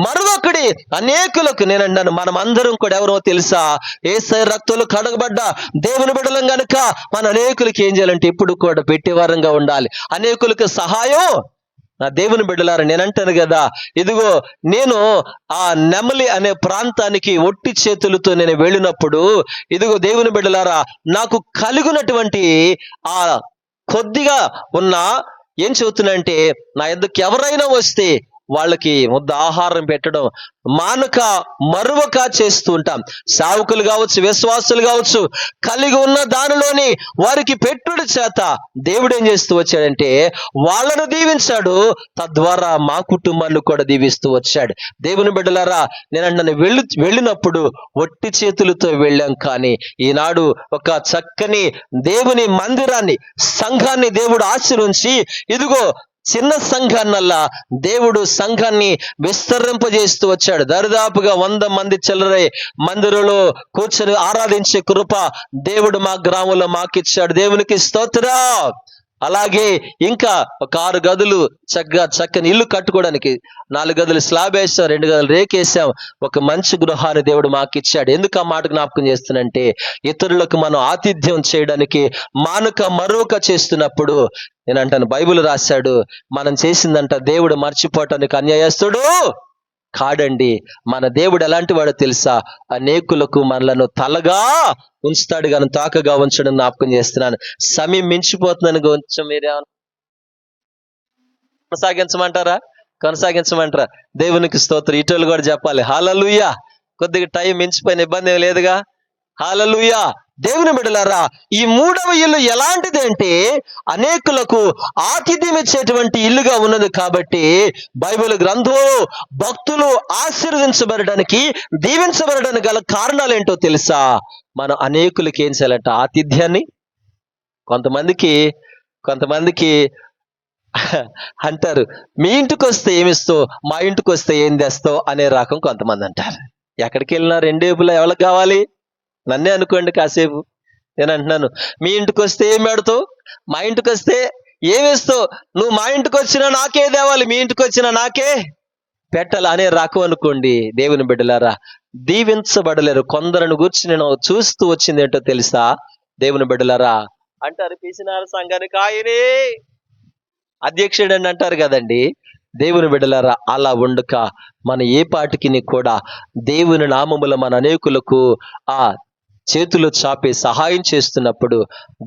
మరొకడి అనేకులకు. నేను అన్నాను, మనం అందరం కూడా ఎవరో తెలుసా? యేసయ్య రక్తంలో కడగబడ్డ దేవుని బిడ్డలం గనుక మన అనేకులకి ఏం చేయాలంటే ఎప్పుడు కూడా పెట్టేవారంగా ఉండాలి. అనేకులకు సహాయం. నా దేవుని బిడ్డలారా, నేను అంటాను కదా, ఇదిగో నేను ఆ నెమలి అనే ప్రాంతానికి ఒట్టి చేతులతో నేను వెళ్ళినప్పుడు, ఇదిగో దేవుని బిడ్డలారా, నాకు కలిగినటువంటి ఆ కొద్దిగా ఉన్న ఏం చెబుతున్నంటే, నా ఎద్దుకు ఎవరైనా వస్తే వాళ్ళకి ముద్ద ఆహారం పెట్టడం మానక మరువక చేస్తూ ఉంటాం. సావుకులు కావచ్చు, విశ్వాసులు కావచ్చు, కలిగి ఉన్న దానిలోని వారికి పెట్టుడు చేత దేవుడు ఏం చేస్తూ వచ్చాడంటే, వాళ్ళను దీవించాడు, తద్వారా మా కుటుంబాన్ని కూడా దీవిస్తూ వచ్చాడు. దేవుని బిడ్డలారా, నేను వెళ్ళినప్పుడు ఒట్టి చేతులతో వెళ్ళాం, కానీ ఈనాడు ఒక చక్కని దేవుని మందిరాన్ని, సంఘాన్ని దేవుడు ఆశీర్వదించి, ఇదిగో చిన్న సంఘాన్నల్లా దేవుడు సంఘాన్ని విస్తరింపజేస్తూ వచ్చాడు. దరిదాపుగా 100 మంది చిల్లరై మందిరంలో కూర్చొని ఆరాధించే కృప దేవుడు మా గ్రామంలో మాకిచ్చాడు. దేవునికి స్తోత్రం. అలాగే ఇంకా ఒక 6 గదులు చక్కని ఇల్లు కట్టుకోవడానికి 4 గదులు స్లాబ్ వేసాం, 2 గదులు రేకేసాం. ఒక మంచి గృహాన్ని దేవుడు మాకిచ్చాడు. ఎందుకు ఆ మాట జ్ఞాపకం చేస్తున్నంటే, ఇతరులకు మనం ఆతిథ్యం చేయడానికి మానుక మరొక చేస్తున్నప్పుడు, నేను అంటాను, బైబిల్ రాశాడు, మనం చేసిందంట దేవుడు మర్చిపోవటానికి అన్యాయస్తుడు కాడండి. మన దేవుడు ఎలాంటి వాడో తెలుసా? అనేకులకు మనలను తలగా ఉంచుతాడు కానీ తాకగా ఉంచడం జ్ఞాపకం చేస్తున్నాను. సమయం మించిపోతుందని కొంచెం మీరేమన్నా కొనసాగించమంటారా? దేవునికి స్తోత్రం. ఇటోళ్ళు కూడా చెప్పాలి హల్లెలూయా. కొద్దిగా టైం మించిపోయిన ఇబ్బంది ఏం లేదుగా. హల్లెలూయా. దేవుని బిడ్డలారా, ఈ 3వ ఇల్లు ఎలాంటిది అంటే, అనేకులకు ఆతిథ్యం ఇచ్చేటువంటి ఇల్లుగా ఉన్నది. కాబట్టి బైబిల్ గ్రంథం భక్తులు ఆశీర్వదించబడడానికి, దీవించబడడానికి గల కారణాలు ఏంటో తెలుసా? మనం అనేకులకి ఏం చేయాలంట? ఆతిథ్యాన్ని. కొంతమందికి అంటారు, మీ ఇంటికి వస్తే ఏమిస్తావు, మా ఇంటికి వస్తే ఏం తెస్తావు అనే రకం కొంతమంది అంటారు. ఎక్కడికి వెళ్ళినా రెండేపులా ఎవరికి కావాలి? నన్నే అనుకోండి కాసేపు. నేను అంటున్నాను, మీ ఇంటికి వస్తే ఏం పెడతావు, మా ఇంటికి వస్తే ఏమిస్తావు, నువ్వు మా ఇంటికి వచ్చినా నాకే తేవాలి, మీ ఇంటికి వచ్చినా నాకే పెట్టాలి అనే రకం అనుకోండి. దేవుని బిడ్డలారా, దీవించబడలేరు. కొందరిని గురించి నేను చూస్తూ వచ్చింది ఏంటో తెలుసా? దేవుని బిడ్డలారా, అంటారు పిసినారు సంఘానికి ఆయనే అధ్యక్షుడు అని అంటారు కదండి. దేవుని బిడ్డలారా, అలా ఉండక మన ఏ పాటికి కూడా దేవుని నామముల మన అనేకులకు ఆ చేతులు చాపి సహాయం చేస్తున్నప్పుడు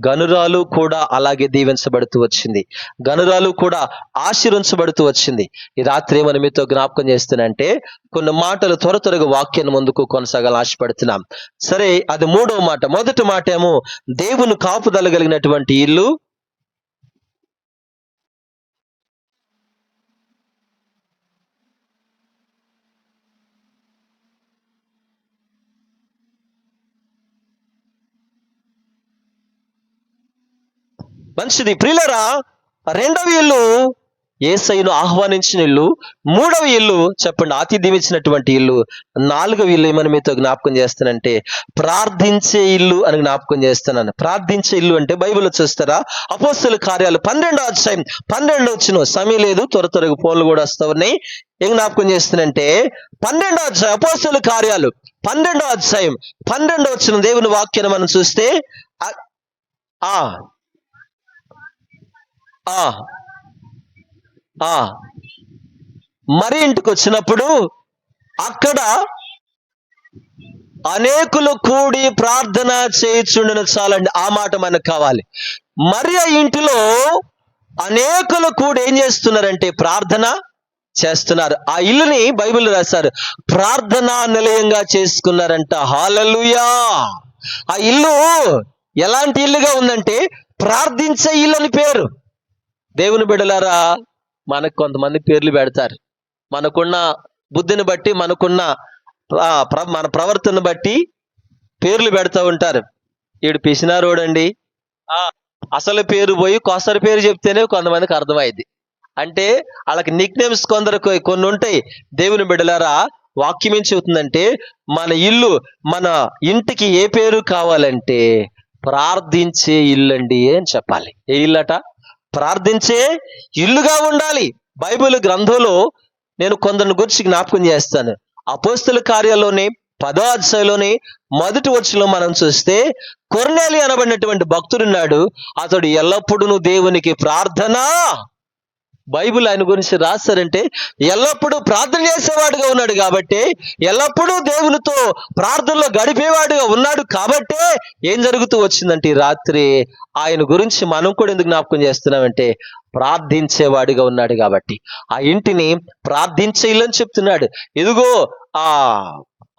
గనురాలు కూడా అలాగే దీవించబడుతూ వచ్చింది, గనురాలు కూడా ఆశీర్వించబడుతూ వచ్చింది. ఈ రాత్రి మనం మీతో జ్ఞాపకం చేస్తున్నంటే, కొన్ని మాటలు త్వరగా వాక్యాన్ని ముందుకు కొనసాగాలని ఆశపడుతున్నాం. సరే, అది 3వ మాట. మొదటి మాట ఏమో దేవుని కాపుదల కలిగినటువంటి ఇల్లు. మంచిది ప్రియులారా. 2వ ఇల్లు యేసయ్యను ఆహ్వానించిన ఇల్లు, మూడవ ఇల్లు చెప్పండి ఆతిథ్యం ఇచ్చినటువంటి ఇల్లు, నాలుగవ ఇల్లు ఏమని మీతో జ్ఞాపకం చేస్తానంటే ప్రార్థించే ఇల్లు అని జ్ఞాపకం చేస్తున్నాను. ప్రార్థించే ఇల్లు అంటే బైబిల్లో చూస్తారా, అపోస్తలుల కార్యాలు 12వ అధ్యాయం 12వ వచనం. సమయం లేదు, త్వరగా ఫోన్లు కూడా వస్తా ఉన్నాయి. ఏం జ్ఞాపకం చేస్తానంటే 12వ అధ్యాయం అపోస్తలుల కార్యాలు 12వ అధ్యాయం 12వ వచనం దేవుని వాక్యాన్ని మనం చూస్తే ఆ ఆ ఆ మరి ఇంటికి వచ్చినప్పుడు అక్కడ అనేకులు కూడి ప్రార్థన చేయుచుండెను. చాలండి, ఆ మాట మనకు కావాలి. మరి ఆ ఇంటిలో అనేకులు కూడి ఏం చేస్తున్నారంటే ప్రార్థన చేస్తున్నారు. ఆ ఇల్లుని బైబిల్ రాశారు ప్రార్థనా నిలయంగా చేసుకున్నారంట. హల్లెలూయా. ఆ ఇల్లు ఎలాంటి ఇల్లుగా ఉందంటే ప్రార్థించే ఇల్లు అని పేరు. దేవుని బిడ్డలారా, మనకు కొంతమంది పేర్లు పెడతారు. మనకున్న బుద్ధిని బట్టి, మనకున్న మన ప్రవర్తన బట్టి పేర్లు పెడతా ఉంటారు. ఈడు పిసినారోడండి, అసలు పేరు పోయి కొసరి పేరు చెప్తేనే కొంతమందికి అర్థమైంది. అంటే వాళ్ళకి నిక్ నేమ్స్ కొన్ని ఉంటాయి. దేవుని బిడ్డలారా, వాక్యం ఏం చెబుతుందంటే మన ఇల్లు, మన ఇంటికి ఏ పేరు కావాలంటే ప్రార్థించే ఇల్లు అండి అని చెప్పాలి. ఏ ఇల్లట? ప్రార్థించే ఇల్లుగా ఉండాలి. బైబిల్ గ్రంథంలో నేను కొందరిని గురించి జ్ఞాపకం చేస్తాను. అపోస్తలుల కార్యాల్లోని 10వ అధ్యాయంలోని మొదటి వచనంలో మనం చూస్తే కొర్నేలి అనబడినటువంటి భక్తుడున్నాడు. అతడు ఎల్లప్పుడూ దేవునికి ప్రార్థన, బైబిల్ ఆయన గురించి రాశారంటే ఎల్లప్పుడూ ప్రార్థన చేసేవాడుగా ఉన్నాడు కాబట్టి, ఎల్లప్పుడూ దేవునితో ప్రార్థనలో గడిపేవాడుగా ఉన్నాడు కాబట్టే ఏం జరుగుతూ వచ్చిందంటే ఈ రాత్రి ఆయన గురించి మనం కూడా ఎందుకు జ్ఞాపకం చేస్తున్నామంటే ప్రార్థించేవాడిగా ఉన్నాడు కాబట్టి ఆ ఇంటిని ప్రార్థించే ఇల్లు అని చెప్తున్నాడు. ఇదిగో ఆ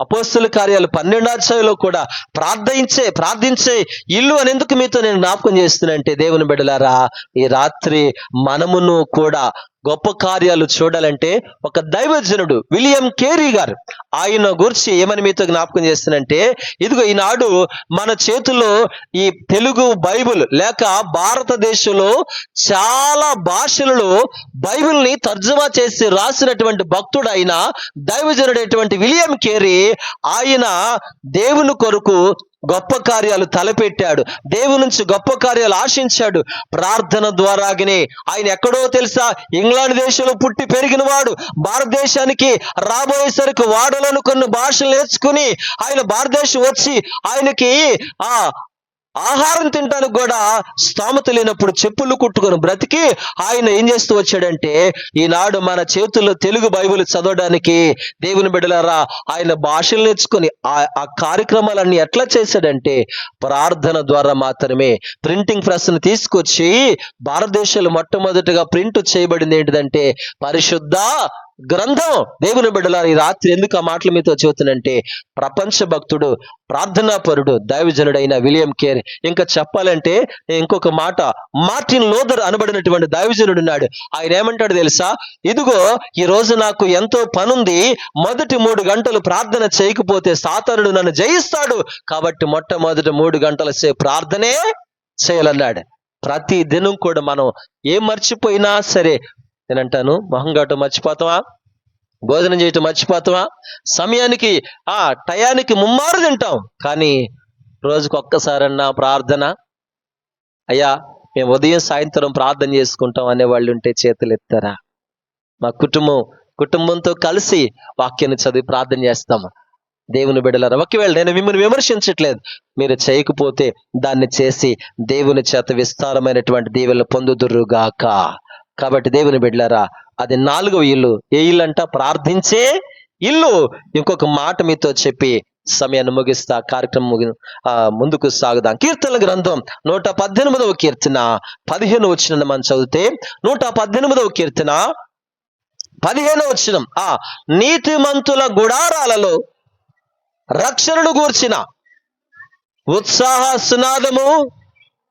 అపోస్తలుల కార్యాలు 12వ అధ్యాయంలో కూడా ప్రార్థించే ఇల్లు అని ఎందుకు మీతో నేను జ్ఞాపకం చేస్తున్నానంటే దేవుని బిడ్డలారా, ఈ రాత్రి మనమును కూడా గొప్ప కార్యాలు చూడాలంటే ఒక దైవజనుడు విలియం కేరీ గారు, ఆయన గురించి ఏమని మీతో జ్ఞాపకం చేస్తానంటే ఇదిగో ఈనాడు మన చేతుల్లో ఈ తెలుగు బైబిల్ లేక భారతదేశంలో చాలా భాషలలో బైబిల్ని తర్జుమా చేసి రాసినటువంటి భక్తుడు అయిన దైవజనుడైనటువంటి విలియం కేరీ, ఆయన దేవుని కొరకు గొప్ప కార్యాలు తలపెట్టాడు. దేవుని నుంచి గొప్ప కార్యాలు ఆశించాడు. ప్రార్థన ద్వారాగానే ఆయన ఎక్కడో తెలుసా, ఇంగ్లాండ్ దేశంలో పుట్టి పెరిగిన వాడు. భారతదేశానికి రాబోయేసరికి వాడలను కొన్ని భాషలు నేర్చుకుని ఆయన భారతదేశం వచ్చి ఆయనకి ఆహారం తినడానికి కూడా స్తోమత లేనప్పుడు చెప్పులు కుట్టుకొని బ్రతికి ఆయన ఏం చేస్తూ వచ్చాడంటే ఈనాడు మన చేతుల్లో తెలుగు బైబిల్ చదవడానికి దేవుని బిడ్డలారా ఆయన భాషలు నేర్చుకొని ఆ కార్యక్రమాలన్నీ ఎట్లా చేశాడంటే ప్రార్థన ద్వారా మాత్రమే. ప్రింటింగ్ ప్రెస్ను తీసుకొచ్చి భారతదేశంలో మొట్టమొదటిగా ప్రింట్ చేయబడింది ఏంటిదంటే పరిశుద్ధ గ్రంథం. దేవుని బిడ్డలారా, ఈ రాత్రి ఎందుకు ఆ మాటలు మీతో చెబుతానంటే ప్రపంచ భక్తుడు, ప్రార్థనాపరుడు, దైవజనుడైన విలియం కేరీ. ఇంకా చెప్పాలంటే ఇంకొక మాట, మార్టిన్ లూథర్ అనబడినటువంటి దైవజనుడు ఉన్నాడు. ఆయన ఏమంటాడు తెలుసా, ఇదిగో ఈ రోజు నాకు ఎంతో పనుంది, మొదటి 3 గంటలు ప్రార్థన చేయకపోతే సాతానుడు నన్ను జయిస్తాడు, కాబట్టి మొట్టమొదటి 3 గంటల సేపు ప్రార్థనే చేయాలన్నాడు. ప్రతి దినం కూడా మనం ఏం మర్చిపోయినా సరే, నేనంటాను మొహంగాటం మర్చిపోతావా, భోజనం చేయటం మర్చిపోతావా, సమయానికి టయానికి ముమ్మారు తింటాం, కానీ రోజుకు ఒక్కసారన్నా ప్రార్థన, అయ్యా మేము ఉదయం సాయంత్రం ప్రార్థన చేసుకుంటాం అనేవాళ్ళు ఉంటే చేతులు ఎత్తారా? మా కుటుంబంతో కలిసి వాక్యాన్ని చదివి ప్రార్థన చేస్తాము. దేవుని బిడ్డలారా, ఒకవేళ నేను మిమ్మల్ని విమర్శించట్లేదు, మీరు చేయకపోతే దాన్ని చేసి దేవుని చేత విస్తారమైనటువంటి దీవెనలు పొందుదురుగాక. కాబట్టి దేవుని బిడ్డలారా, అది 4వ ఇల్లు. ఏ ఇల్లు అంట? ప్రార్థించే ఇల్లు. ఇంకొక మాట మీతో చెప్పి సమయాన్ని ముగిస్తా, కార్యక్రమం ముందుకు సాగుదాం. కీర్తనల గ్రంథం 118వ కీర్తన 15వ వచనం మనం చదివితే, 118వ కీర్తన 15వ వచనం, నీతిమంతుల గుడారాలలో రక్షణను గూర్చిన ఉత్సాహ సునాదము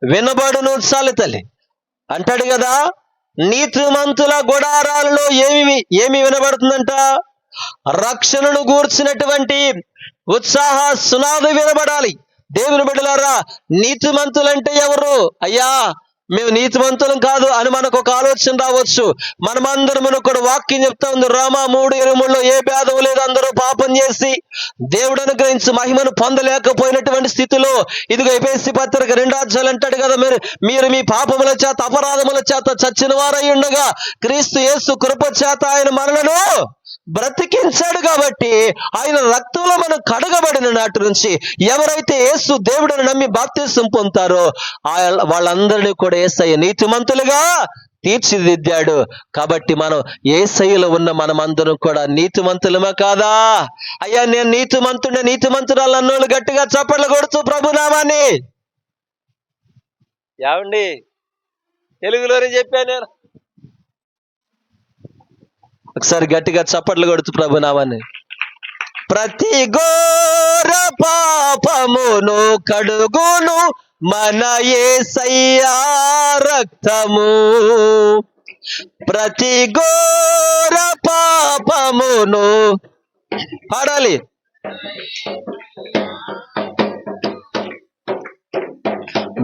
వినబడును చాలితల్లి అంటాడు కదా. నీతిమంతుల గుడారాలలో ఏమి వినబడుతుందంట? రక్షణను గూర్చినటువంటి ఉత్సాహ సునాదం వినబడాలి. దేవుని బిడ్డలారా, నీతిమంతులంటే ఎవరు? అయ్యా మేము నీతిమంతులం కాదు అని మనకు ఒక ఆలోచన రావచ్చు. మనమందరము కూడా వాక్యం చెప్తా ఉంది, రోమా 3:23 ఏ భేదం లేదు, అందరూ పాపం చేసి దేవుడు అనుగ్రహించి మహిమను పొందలేకపోయినటువంటి స్థితిలో ఇదిగో ఎఫెసీ పత్రిక 2 అంటాడు కదా, మీరు మీ పాపముల చేత అపరాధముల చేత చచ్చిన వారై ఉండగా క్రీస్తు యేసు కృప చేత ఆయన మనలను బ్రతికించాడు. కాబట్టి ఆయన రక్తంలో మనం కడగబడిన నాటి నుంచి ఎవరైతే యేసు దేవుడిని నమ్మి బాప్తిసం పొందుతారో వాళ్ళందరినీ కూడా యేసయ్య నీతిమంతులుగా తీర్చిదిద్దాడు. కాబట్టి మనం యేసయ్యలో ఉన్న మనమందరం కూడా నీతిమంతులమా కాదా? అయ్యా నేను నీతిమంతురాలు అన్నోళ్ళు గట్టిగా చప్పట్లు కొడుతూ ప్రభునామాన్ని. ఏమండి తెలుగులోనే చెప్పాను నేను, ఒకసారి గట్టిగా చప్పట్లు కొడుతూ ప్రభునామాన్ని. ప్రతి ఘోర పాపమును కడుగును మన యేసయ్యా రక్తము, ప్రతి ఘోర పాపమును పాడాలి.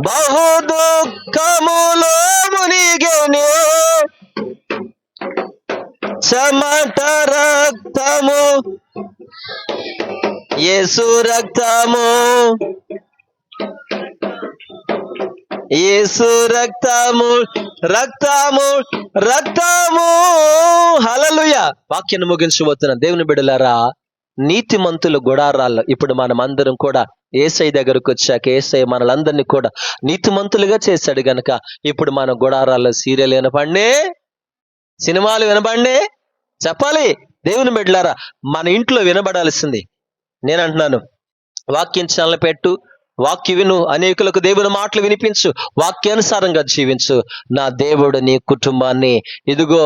బహు దుఃఖములో మునిగెను చెమట రక్తము, యేసు రక్తము, యేసు రక్తము, రక్తము, రక్తము. హల్లెలూయా. వాక్యాన్ని ముగించబోతున్నాను. దేవుని బిడ్డలారా, నీతిమంతుల గుడారాల్లో ఇప్పుడు మనం అందరం కూడా యేసయ్య దగ్గరకు వచ్చాక యేసయ్య మనలందరినీ కూడా నీతిమంతులుగా చేశాడు గనక ఇప్పుడు మన గుడారాల్లో సీరియల్ వినపండి, సినిమాలు వినపండి, చెప్పాలి. దేవుని బిడ్డలారా, మన ఇంట్లో వినబడాల్సింది. నేను అంటున్నాను, వాక్యం ఛానల్ పెట్టు, వాక్య విను, అనేకులకు దేవుని మాటలు వినిపించు, వాక్యానుసారంగా జీవించు. నా దేవుడు నీ కుటుంబాన్ని ఇదిగో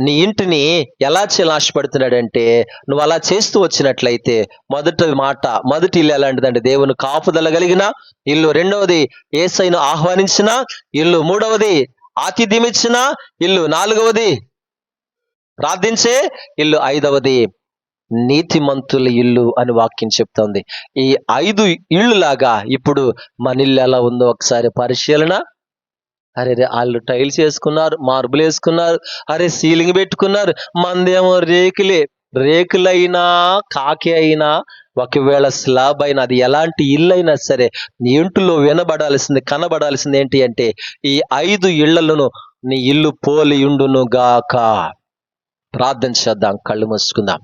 నీ ఇంటిని ఎలా చేయాలని ఆశపడుతున్నాడంటే నువ్వు అలా చేస్తూ వచ్చినట్లయితే మొదటి ఇల్లు ఎలాంటిదంటే దేవుని కాపుదల కలిగిన ఇల్లు, రెండవది యేసయ్యను ఆహ్వానించిన ఇల్లు, మూడవది ఆతిథ్యం ఇచ్చిన ఇల్లు, నాలుగవది ప్రార్థించే ఇల్లు, ఐదవది నీతిమంతుల ఇల్లు అని వాక్యం చెప్తోంది. ఈ 5 ఇళ్ళు లాగా ఇప్పుడు మన ఇల్లు ఎలా ఉందో ఒకసారి పరిశీలన. అరే వాళ్ళు టైల్స్ వేసుకున్నారు, మార్బుల్ వేసుకున్నారు, అరే సీలింగ్ పెట్టుకున్నారు, మందేమో రేకులైనా కాకి అయినా ఒకవేళ స్లాబ్ అయినా అది ఎలాంటి ఇల్లు అయినా సరే నీ ఇంటిలో వినబడాల్సింది కనబడాల్సింది ఏంటి అంటే ఈ 5 ఇళ్లలోనూ నీ ఇల్లు పోలి ఉండును గాక. ప్రార్థన చేద్దాం, కళ్ళు మూసుకుందాం.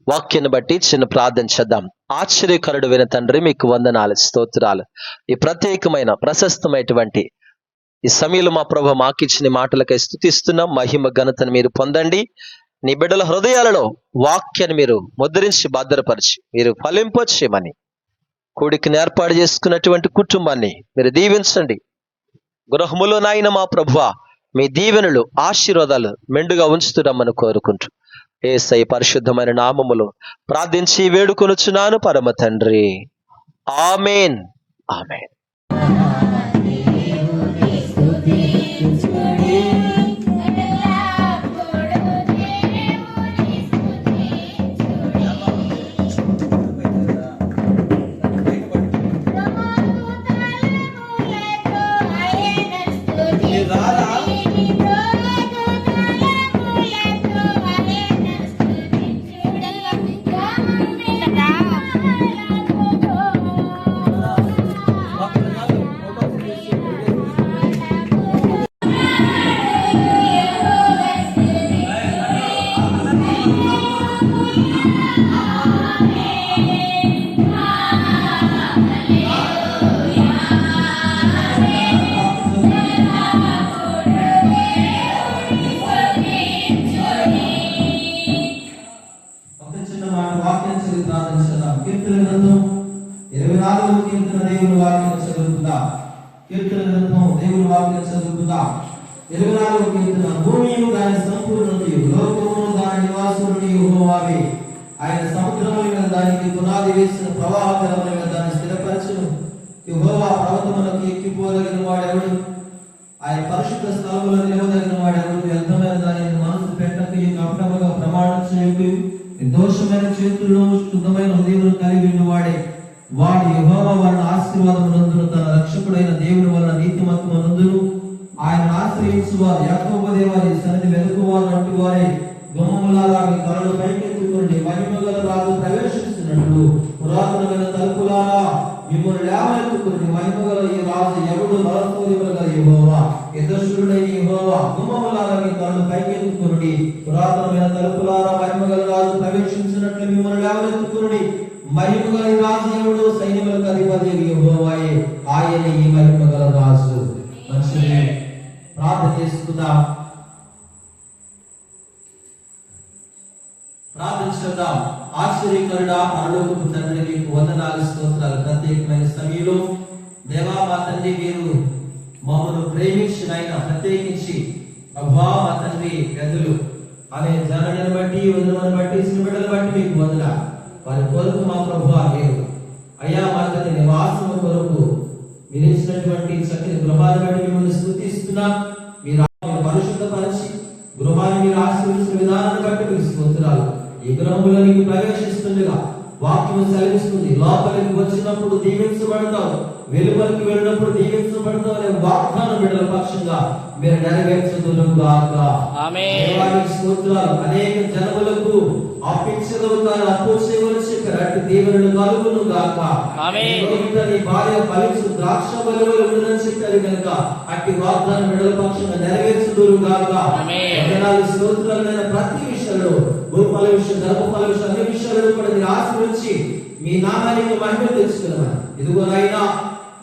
వాక్యాన్ని బట్టి చిన్న ప్రార్థన చేద్దాం. ఆశ్చర్యకరుడు విన తండ్రి, మీకు వందనాలు, స్తోత్రాలు. ఈ ప్రత్యేకమైన ప్రశస్తమైనటువంటి ఈ సమయంలో మా ప్రభు మాకిచ్చిన మాటలకై స్తుతిస్తున్నాం. మహిమ ఘనతను మీరు పొందండి. నీ బిడ్డల హృదయాలలో వాక్యాన్ని మీరు ముద్రించి భద్రపరిచి మీరు ఫలింపచేయమని, కూడికని ఏర్పాటు చేసుకున్నటువంటి కుటుంబాన్ని మీరు దీవించండి. గృహములో నాయన మా ప్రభువా మీ దీవెనలు ఆశీర్వాదాలు మెండుగా ఉంచుతురమ్మని కోరుకుంటూ యేసయ్య పరిశుద్ధమైన నామములో ప్రార్థించి వేడుకొనుచున్నాను పరమ తండ్రి. ఆమేన్, ఆమేన్. భూమియు దాని సంపూర్ణతయు లోకమును దాని నివాసులను యెహోవావే. ఆయన సముద్రముల దానికి పునాది వేసిన ప్రవాహకరమైన దాన్ని స్థిరపరచును. యెహోవా పర్వతములకు ఎక్కిపోదగిన వాడెవడు? ఆయన పరిశుద్ధ స్థలములో నిలవదగిన వాడెవడు? వ్యర్థమైన దానిని మనసు పెట్టకయు కపటముగా ప్రమాణం చేయకు. నిర్దోషమైన చేతుల్లో శుద్ధమైన హృదయమును కలిగి ఉన్నవాడే వాడు యెహోవా వలన ఆశీర్వాదమునందును, తన రక్షకుడైన దేవుని వలన నీతిమంతమునందును ఆశ్రయించువారు యాకోబు దేవా నీ సన్నిధి వెతుకువారు అంటూ వారి గుమ్మములారా మీ తలలు పైకెత్తుకుని మహిమగల రాజు ప్రవేశిస్తున్నట్లు పురాతనమైన తలుపులారా మిమ్మల్ని లేవనెత్తుకుని మహిమగల ఈ రాజు ఎవడు బలశూర్యములుగా యెహోవా యథశూరుడైన యెహోవా గుమ్మములారా మీ తలలు పైకెత్తుకుని పురాతనమైన తలుపులారా మహిమగల రాజు ప్రవేశించినట్లు మిమ్మల్ని లేవనెత్తుకుని మహిమగల ఈ రాజు ఎవడు సైన్యములకు అధిపతి యెహోవాయే ఆయన ఈ మహిమగల రాజు. మంచిది, ప్రార్థన చేసుకుందాం. ప్రార్థించుకుందాం. ఆశ్చర్యకరుడా పరలోకపు తండ్రి మీకు వందనాలు స్తోత్రాలు. ప్రత్యేకమైన సమయంలో దేవా మా తండ్రి మీరు మమ్మల్ని ప్రేమించినైనా ప్రత్యేకించి అబ్బా మా తండ్రి పెద్దలు అనే జనని బట్టి వందనని బట్టి బిడ్డలను బట్టి మీకు వందన. వారి కొరకు మా ప్రభువా మీరు అయ్యా మా తండ్రి నివాసం కొరకు మీరు ఇచ్చినటువంటి చక్కని గృహాన్ని బట్టి మిమ్మల్ని స్తుతిస్తున్నాం. మీరు పరిశుద్ధపరిచి గృహాన్ని మీరు ఆశీర్వదించిన విధానాన్ని బట్టి మీకు స్తోత్రాలు. ఈ గృహంలోనికి ప్రవేశిస్తుండగా వాక్యం సెలవిస్తుంది, లోపలికి వచ్చినప్పుడు దీవించబడతావు, వెలుపలికి వెళ్ళినప్పుడు దీవించబడతావు అనే వాగ్దానం బిడ్డల పక్షంగా మీరు నెరవేర్చుదురుగాక. ఆమేన్. స్తోత్రాలు. అనేక జనములకు అప్పించగలుగుతారు, అప్పు చేయవలసి చెప్పారు. అటు దీవెనలు కలుగును గాక. ఆమేన్. నీ భార్య ఫలించు ద్రాక్ష వలె ఉందని చెప్పారు కనుక అట్టి వాగ్దానం బిడ్డల పక్షంగా నెరవేర్చుదురుగాక. ఆమేన్. స్తోత్రాలైన ప్రతి విషయంలో భూఫల విషయం, ధర్మఫల విషయం, అన్ని విషయాల్లో కూడా మీరు ఆశీర్వదించి మీ నామానికి మహిమ తెచ్చుకున్నామని ఇదిగోనైనా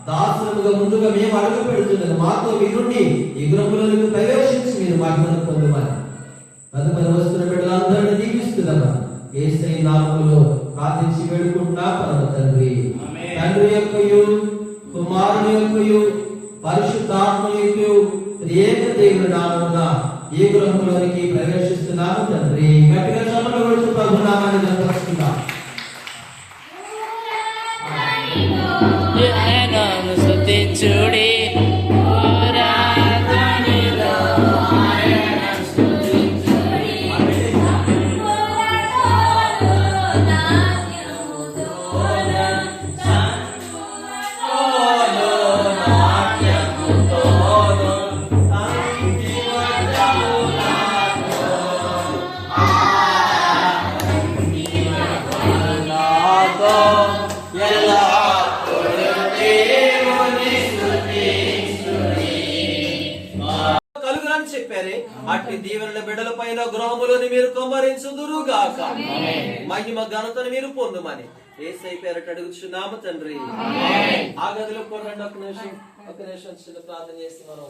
దాసులుగా ముందుగా మేము అడుగు పెడుతున్నాము. మాతో మీరుండి ఈ గృహంలోనికి ప్రవేశించి మీరు మహిమను పొందమని తదుపరి వస్తున్న బిడ్డలందరినీ దీవిస్తున్నామా యేసయ్య నామములో ప్రార్థించి వేడుకుంటున్నా పరమ తండ్రి. తండ్రి యొక్కయు కుమారుని యొక్కయు పరిశుద్ధాత్మ యొక్కయు త్రియేక దేవుని నామమున ఈ గృహంలోనికి ప్రవేశిస్తున్నాము తండ్రి. గట్టిగా చప్పట్లు కొడుతూ ప్రభు నామాన్ని కనపరుస్తున్నాం. ఆయనను స్తుతించుడి చెప్పారే అట్టి దీవెనల బిడ్డల పైన గృహములోని మీరు కుమ్మరించుదురుగాక. మహిమ ఘనతను మీరు పొందుమని యేసయ్య పేరట అడుగుచున్నాము తండ్రి. ఆ గదిలో కూడా రండి. ఒక నిమిషం చిన్న ప్రార్థన చేసి మనం